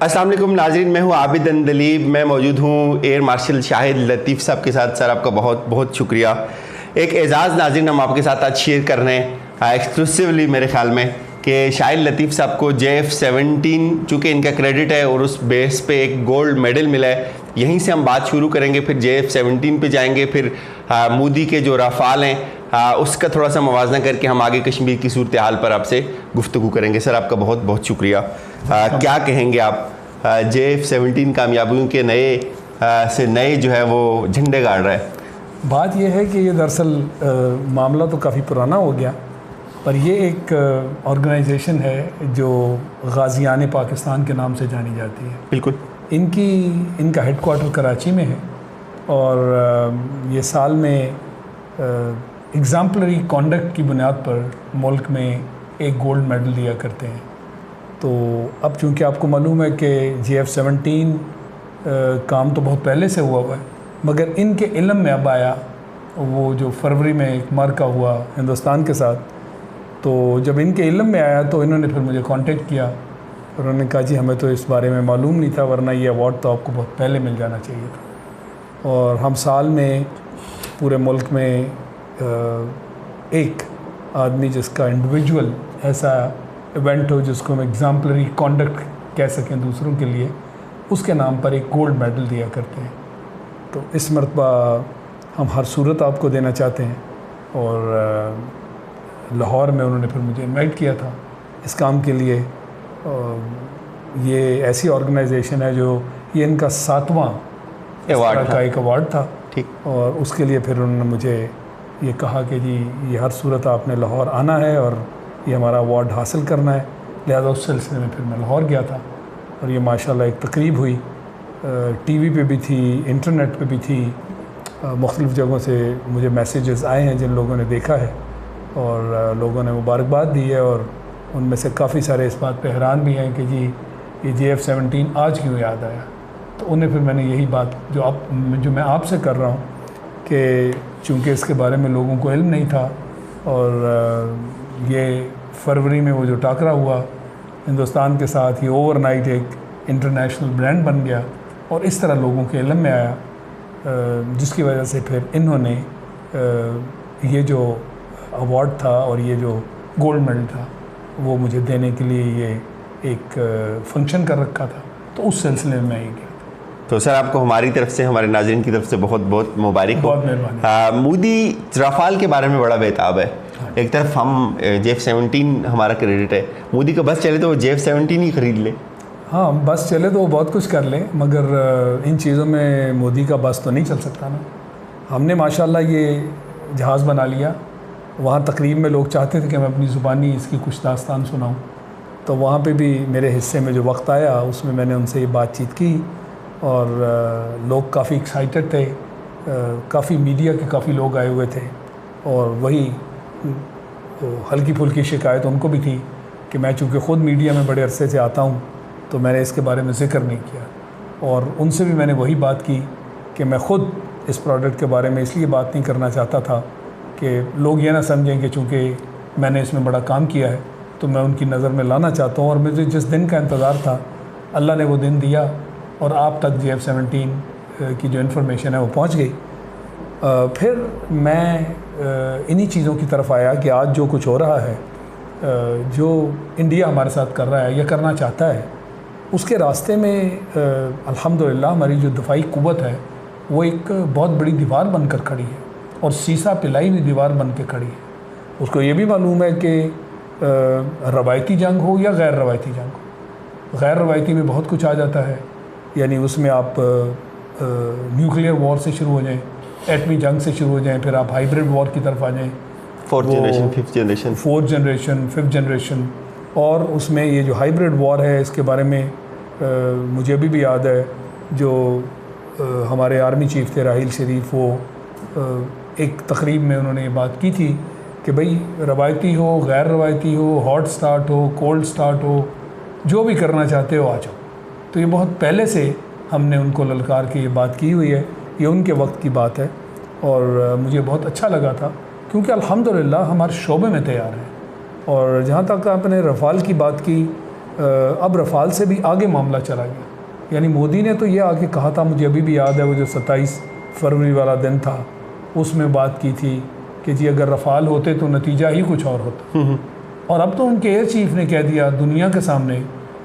السلام علیکم ناظرین، میں ہوں عابد اندلیب، میں موجود ہوں ایئر مارشل شاہد لطیف صاحب کے ساتھ۔ سر آپ کا بہت بہت شکریہ۔ ایک اعزاز ناظرین ہم آپ کے ساتھ آج شیئر کر رہے ہیں ایکسکلوسیولی میرے خیال میں، کہ شاہد لطیف صاحب کو JF-17 چونکہ ان کا کریڈٹ ہے اور اس بیس پہ ایک گولڈ میڈل ملا ہے، یہیں سے ہم بات شروع کریں گے، پھر JF-17 پہ جائیں گے، پھر مودی کے جو رافال ہیں اس کا تھوڑا سا موازنہ کر کے ہم آگے کشمیر کی صورتحال پر آپ سے گفتگو کریں گے۔ سر آپ کا بہت بہت شکریہ۔ کیا کہیں گے آپ JF-17 کامیابیوں کے نئے جو ہے وہ جھنڈے گاڑ رہا ہے؟ بات یہ ہے کہ یہ دراصل معاملہ تو کافی پرانا ہو گیا، پر یہ ایک آرگنائزیشن ہے جو غازیان پاکستان کے نام سے جانی جاتی ہے۔ بالکل۔ ان کا ہیڈ کوارٹر کراچی میں ہے، اور یہ سال میں ایگزامپلری کانڈکٹ کی بنیاد پر ملک میں ایک گولڈ میڈل دیا کرتے ہیں۔ تو اب چونکہ آپ کو معلوم ہے کہ JF-17 کام تو بہت پہلے سے ہوا ہے، مگر ان کے علم میں اب آیا وہ جو فروری میں ایک معرکہ ہوا ہندوستان کے ساتھ، تو جب ان کے علم میں آیا تو انہوں نے پھر مجھے کانٹیکٹ کیا، اور انہوں نے کہا جی ہمیں تو اس بارے میں معلوم نہیں تھا، ورنہ یہ ایوارڈ تو آپ کو بہت پہلے مل جانا چاہیے تھا۔ اور ہم سال میں پورے ملک میں ایک آدمی جس کا انڈیویجول ایسا ایونٹ ہو جس کو ہم ایگزامپلری کانڈکٹ کہہ سکیں دوسروں کے لیے، اس کے نام پر ایک گولڈ میڈل دیا کرتے ہیں۔ تو اس مرتبہ ہم ہر صورت آپ کو دینا چاہتے ہیں، اور لاہور میں انہوں نے پھر مجھے انوائٹ کیا تھا اس کام کے لیے۔ یہ ایسی آرگنائزیشن ہے جو یہ ان کا 7واں ایوارڈ کا ایک ایوارڈ تھا، اور اس کے لیے پھر انہوں نے مجھے یہ کہا کہ جی یہ ہر صورت آپ نے لاہور آنا ہے اور یہ ہمارا ایوارڈ حاصل کرنا ہے، لہذا اس سلسلے میں پھر میں لاہور گیا تھا، اور یہ ماشاءاللہ ایک تقریب ہوئی، ٹی وی پہ بھی تھی، انٹرنیٹ پہ بھی تھی، مختلف جگہوں سے مجھے میسیجز آئے ہیں جن لوگوں نے دیکھا ہے، اور لوگوں نے مبارکباد دی ہے، اور ان میں سے کافی سارے اس بات پہ حیران بھی ہیں کہ جی یہ JF-17 آج کیوں یاد آیا۔ تو انہیں پھر میں نے یہی بات جو میں آپ سے کر رہا ہوں کہ چونکہ اس کے بارے میں لوگوں کو علم نہیں تھا، اور یہ فروری میں وہ جو ٹاکرا ہوا ہندوستان کے ساتھ، یہ اوور نائٹ ایک انٹرنیشنل برانڈ بن گیا، اور اس طرح لوگوں کے علم میں آیا، جس کی وجہ سے پھر انہوں نے یہ جو ایوارڈ تھا اور یہ جو گولڈ میڈل تھا وہ مجھے دینے کے لیے یہ ایک فنکشن کر رکھا تھا، تو اس سلسلے میں ہی گیا تھا۔ تو سر آپ کو ہماری طرف سے، ہمارے ناظرین کی طرف سے بہت بہت مبارک ہو۔ بہت مہربانی۔ مودی رافال کے بارے میں بڑا بہتاب ہے، ایک طرف ہم JF-17 ہمارا کریڈٹ ہے، مودی کا بس چلے تو وہ JF-17 ہی خرید لے۔ ہاں بس چلے تو وہ بہت کچھ کر لیں، مگر ان چیزوں میں مودی کا بس تو نہیں چل سکتا نا۔ ہم نے ماشاءاللہ یہ جہاز بنا لیا، وہاں تقریب میں لوگ چاہتے تھے کہ میں اپنی زبانی اس کی کچھ داستان سناؤں، تو وہاں پہ بھی میرے حصے میں جو وقت آیا اس میں میں نے ان سے یہ بات چیت کی، اور لوگ کافی ایکسائٹڈ تھے، کافی میڈیا کے کافی لوگ آئے ہوئے تھے، اور وہی ہلکی پھلکی شکایت ان کو بھی تھی کہ میں چونکہ خود میڈیا میں بڑے عرصے سے آتا ہوں تو میں نے اس کے بارے میں ذکر نہیں کیا، اور ان سے بھی میں نے وہی بات کی کہ میں خود اس پروڈکٹ کے بارے میں اس لیے بات نہیں کرنا چاہتا تھا کہ لوگ یہ نہ سمجھیں کہ چونکہ میں نے اس میں بڑا کام کیا ہے تو میں ان کی نظر میں لانا چاہتا ہوں، اور مجھے جس دن کا انتظار تھا اللہ نے وہ دن دیا، اور آپ تک JF-17 کی جو انفارمیشن ہے وہ پہنچ گئی۔ پھر میں انہی چیزوں کی طرف آیا کہ آج جو کچھ ہو رہا ہے، جو انڈیا ہمارے ساتھ کر رہا ہے یا کرنا چاہتا ہے، اس کے راستے میں الحمدللہ ہماری جو دفاعی قوت ہے وہ ایک بہت بڑی دیوار بن کر کھڑی ہے، اور سیسا پلائی ہوئی دیوار بن کے کھڑی ہے۔ اس کو یہ بھی معلوم ہے کہ روایتی جنگ ہو یا غیر روایتی جنگ ہو، غیر روایتی میں بہت کچھ آ جاتا ہے، یعنی اس میں آپ نیوکلیئر وار سے شروع ہو جائیں، ایٹمی جنگ سے شروع ہو جائیں، پھر آپ ہائیبرڈ وار کی طرف آ جائیں، فورتھ جنریشن، ففتھ جنریشن، اور اس میں یہ جو ہائیبرڈ وار ہے اس کے بارے میں مجھے ابھی بھی یاد ہے، جو ہمارے آرمی چیف تھے راحیل شریف، وہ ایک تقریب میں انہوں نے یہ بات کی تھی کہ بھئی روایتی ہو، غیر روایتی ہو، ہاٹ سٹارٹ ہو، کولڈ سٹارٹ ہو، جو بھی کرنا چاہتے ہو آ جاؤ۔ تو یہ بہت پہلے سے ہم نے ان کو للکار کے یہ بات کی ہوئی ہے، یہ ان کے وقت کی بات ہے، اور مجھے بہت اچھا لگا تھا کیونکہ الحمدللہ ہمارے شعبے میں تیار ہیں۔ اور جہاں تک آپ نے رفال کی بات کی، اب رفال سے بھی آگے معاملہ چلا گیا. یعنی مودی نے تو یہ آگے کہا تھا, مجھے ابھی بھی یاد ہے وہ جو 27 فروری والا دن تھا, اس میں بات کی تھی کہ جی اگر رفال ہوتے تو نتیجہ ہی کچھ اور ہوتا. اور اب تو ان کے ایئر چیف نے کہہ دیا دنیا کے سامنے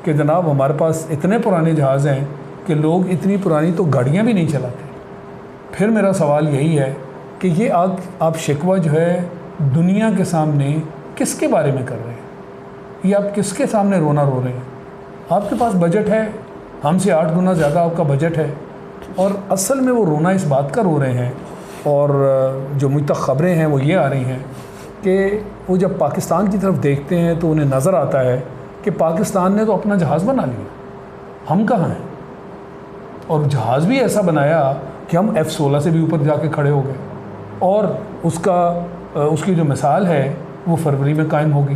کہ جناب ہمارے پاس اتنے پرانے جہاز ہیں کہ لوگ اتنی پرانی تو گاڑیاں بھی نہیں چلاتے. پھر میرا سوال یہی ہے کہ یہ آپ شکوہ جو ہے دنیا کے سامنے کس کے بارے میں کر رہے ہیں؟ یہ آپ کس کے سامنے رونا رو رہے ہیں؟ آپ کے پاس بجٹ ہے, ہم سے 8 گنا زیادہ آپ کا بجٹ ہے, اور اصل میں وہ رونا اس بات کا رو رہے ہیں. اور جو مجھ تک خبریں ہیں وہ یہ آ رہی ہیں کہ وہ جب پاکستان کی طرف دیکھتے ہیں تو انہیں نظر آتا ہے کہ پاکستان نے تو اپنا جہاز بنا لیا, ہم کہاں ہیں؟ اور جہاز بھی ایسا بنایا کہ ہم F-16 سے بھی اوپر جا کے کھڑے ہو گئے, اور اس کی جو مثال ہے وہ فروری میں قائم ہوگی.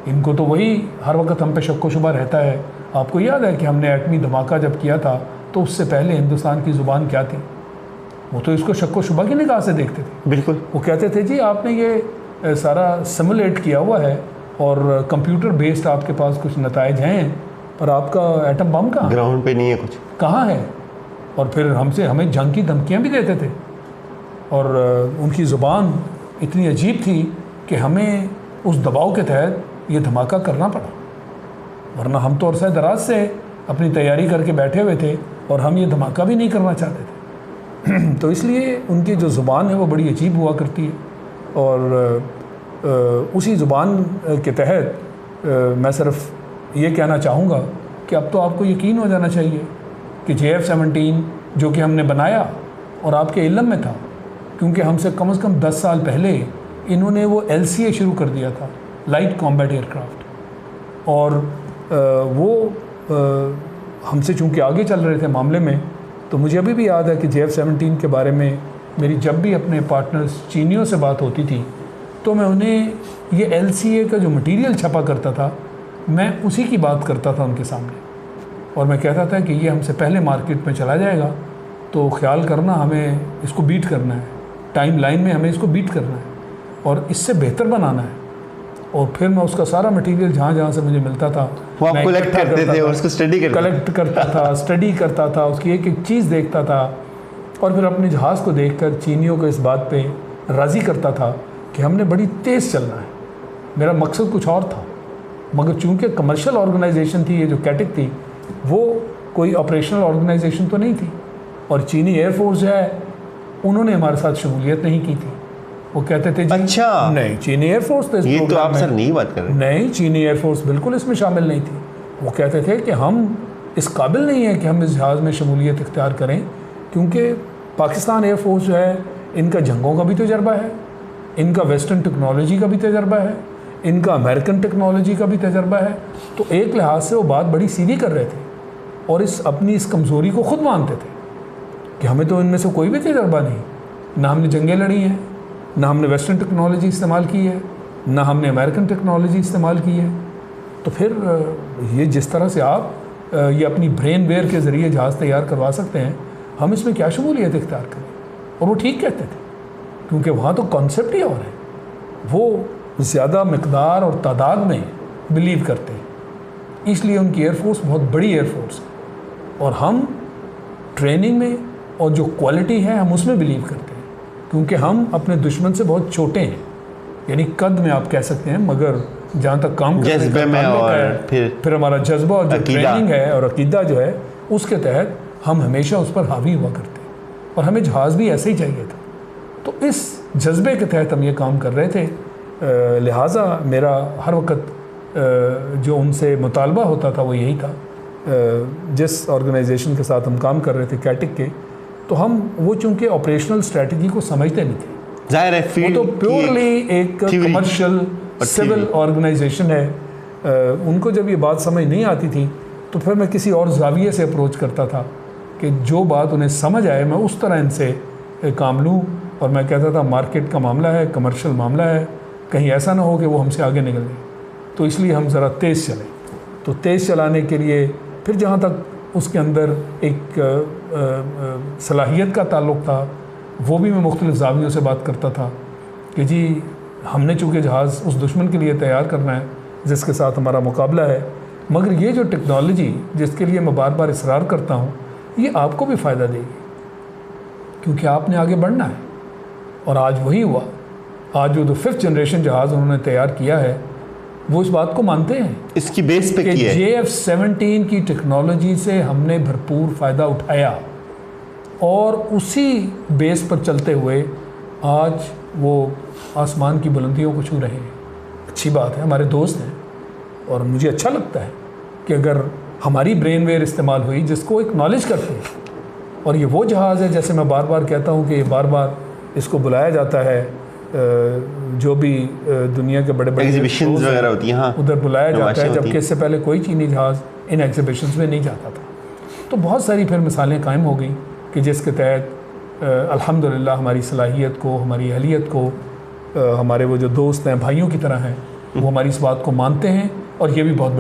ان کو تو وہی ہر وقت ہم پہ شک و شبہ رہتا ہے. آپ کو یاد ہے کہ ہم نے ایٹمی دھماکہ جب کیا تھا تو اس سے پہلے ہندوستان کی زبان کیا تھی؟ وہ تو اس کو شک و شبہ کی نگاہ سے دیکھتے تھے. بالکل, وہ کہتے تھے جی آپ نے یہ سارا سیمولیٹ کیا ہوا ہے اور کمپیوٹر بیسڈ آپ کے پاس کچھ نتائج ہیں, پر آپ کا ایٹم بم کہاں گراؤنڈ پہ نہیں ہے, کچھ کہاں ہے؟ اور پھر ہمیں جنگ کی دھمکیاں بھی دیتے تھے, اور ان کی زبان اتنی عجیب تھی کہ ہمیں اس دباؤ کے تحت یہ دھماکہ کرنا پڑا, ورنہ ہم تو عرصہ دراز سے اپنی تیاری کر کے بیٹھے ہوئے تھے اور ہم یہ دھماکہ بھی نہیں کرنا چاہتے تھے. تو اس لیے ان کی جو زبان ہے وہ بڑی عجیب ہوا کرتی ہے, اور اسی زبان کے تحت میں صرف یہ کہنا چاہوں گا کہ اب تو آپ کو یقین ہو جانا چاہیے کہ JF-17 جو کہ ہم نے بنایا اور آپ کے علم میں تھا, کیونکہ ہم سے کم از کم 10 سال پہلے انہوں نے وہ LCA شروع کر دیا تھا, لائٹ کامبیٹ ایئر کرافٹ, اور وہ ہم سے چونکہ آگے چل رہے تھے معاملے میں, تو مجھے ابھی بھی یاد ہے کہ JF-17 کے بارے میں میری جب بھی اپنے پارٹنرز چینیوں سے بات ہوتی تھی تو میں انہیں یہ LCA کا جو مٹیریل چھپا کرتا تھا میں اسی کی بات کرتا تھا ان کے سامنے, اور میں کہتا تھا کہ یہ ہم سے پہلے مارکیٹ میں چلا جائے گا, تو خیال کرنا ہمیں اس کو بیٹ کرنا ہے, ٹائم لائن میں ہمیں اس کو بیٹ کرنا ہے اور اس سے بہتر بنانا ہے. اور پھر میں اس کا سارا مٹیریل جہاں جہاں سے مجھے ملتا تھا وہ کلیکٹ کرتے تھے اور اس کو اسٹڈی کرتا تھا, اسٹڈی کرتا تھا, اس کی ایک ایک چیز دیکھتا تھا, اور پھر اپنے جہاز کو دیکھ کر چینیوں کو اس بات پہ راضی کرتا تھا کہ ہم نے بڑی تیز چلنا ہے. میرا مقصد کچھ اور تھا, مگر چونکہ کمرشل آرگنائزیشن تھی, یہ جو کیٹک تھی وہ کوئی آپریشنل آرگنائزیشن تو نہیں تھی, اور چینی ایئر فورس جو ہے انہوں نے ہمارے ساتھ شمولیت نہیں کی تھی. وہ کہتے تھے جی اچھا نہیں, چینی ایئر فورس تو اس یہ تو پروگرام آپ میں سر نہیں بات کر رہے, نہیں, چینی ایئر فورس بالکل اس میں شامل نہیں تھی. وہ کہتے تھے کہ ہم اس قابل نہیں ہیں کہ ہم اس جہاز میں شمولیت اختیار کریں, کیونکہ پاکستان ایئر فورس جو ہے ان کا جنگوں کا بھی تجربہ ہے, ان کا ویسٹرن ٹیکنالوجی کا بھی تجربہ ہے, ان کا امریکن ٹیکنالوجی کا بھی تجربہ ہے. تو ایک لحاظ سے وہ بات بڑی سیدھی کر رہے تھے اور اپنی اس کمزوری کو خود مانتے تھے کہ ہمیں تو ان میں سے کوئی بھی تجربہ نہیں, نہ ہم نے جنگیں لڑی ہیں, نہ ہم نے ویسٹرن ٹیکنالوجی استعمال کی ہے, نہ ہم نے امریکن ٹیکنالوجی استعمال کی ہے. تو پھر یہ جس طرح سے آپ یہ اپنی برین ویئر کے ذریعے جہاز تیار کروا سکتے ہیں, ہم اس میں کیا شمولیت اختیار کریں؟ اور وہ ٹھیک کہتے تھے, کیونکہ وہاں تو کانسیپٹ ہی اور ہے, وہ زیادہ مقدار اور تعداد میں بلیو کرتے ہیں, اس لیے ان کی ایئر فورس بہت بڑی ایئر فورس ہے, اور ہم ٹریننگ میں اور جو کوالٹی ہے ہم اس میں بلیو کرتے ہیں, کیونکہ ہم اپنے دشمن سے بہت چھوٹے ہیں, یعنی قد میں آپ کہہ سکتے ہیں, مگر جہاں تک کام جذبے میں اور پھر ہمارا جذبہ اور جو ٹریننگ ہے اور عقیدہ جو ہے اس کے تحت ہم ہمیشہ اس پر حاوی ہوا کرتے ہیں, اور ہمیں جہاز بھی ایسے ہی چاہیے تھا. تو اس جذبے کے تحت ہم یہ کام کر رہے تھے. لہٰذا میرا ہر وقت جو ان سے مطالبہ ہوتا تھا وہ یہی تھا, جس آرگنائزیشن کے ساتھ ہم کام کر رہے تھے کیٹک کے, تو ہم وہ چونکہ آپریشنل اسٹریٹجی کو سمجھتے نہیں تھے, ظاہر ہے وہ تو پیورلی ایک کمرشل سول آرگنائزیشن ہے. ان کو جب یہ بات سمجھ نہیں آتی تھی تو پھر میں کسی اور زاویے سے اپروچ کرتا تھا کہ جو بات انہیں سمجھ آئے میں اس طرح ان سے کام لوں, اور میں کہتا تھا مارکیٹ کا معاملہ ہے, کمرشل معاملہ ہے, کہیں ایسا نہ ہو کہ وہ ہم سے آگے نکل جائیں, تو اس لیے ہم ذرا تیز چلیں. تو تیز چلانے کے لیے پھر جہاں تک اس کے اندر ایک صلاحیت کا تعلق تھا وہ بھی میں مختلف زاویوں سے بات کرتا تھا کہ جی ہم نے چونکہ جہاز اس دشمن کے لیے تیار کرنا ہے جس کے ساتھ ہمارا مقابلہ ہے, مگر یہ جو ٹیکنالوجی جس کے لیے میں بار بار اصرار کرتا ہوں یہ آپ کو بھی فائدہ دے گی، کیونکہ آپ نے آگے بڑھنا ہے۔ اور آج وہی ہوا، آج جو 5th جنریشن جہاز انہوں نے تیار کیا ہے وہ اس بات کو مانتے ہیں اس کی بیس پہ کہ کی ہے JF-17 کی ٹیکنالوجی سے ہم نے بھرپور فائدہ اٹھایا، اور اسی بیس پر چلتے ہوئے آج وہ آسمان کی بلندیوں کو چھو رہے ہیں۔ اچھی بات ہے، ہمارے دوست ہیں، اور مجھے اچھا لگتا ہے کہ اگر ہماری برین ویئر استعمال ہوئی جس کو ایک نالج کرتے ہیں، اور یہ وہ جہاز ہے جیسے میں بار بار کہتا ہوں کہ یہ بار بار اس کو بلایا جاتا ہے، جو بھی دنیا کے بڑے بڑے ایگزیبیشنز وغیرہ ہوتی ہیں، ہاں ادھر بلایا جاتا ہے، ہوتی جبکہ اس سے پہلے کوئی چینی جہاز ان ایگزیبیشنز میں نہیں جاتا تھا۔ تو بہت ساری پھر مثالیں قائم ہو گئیں کہ جس کے تحت الحمدللہ ہماری صلاحیت کو، ہماری اہلیت کو، ہمارے وہ جو دوست ہیں بھائیوں کی طرح ہیں وہ ہماری اس بات کو مانتے ہیں، اور یہ بھی بہت بڑی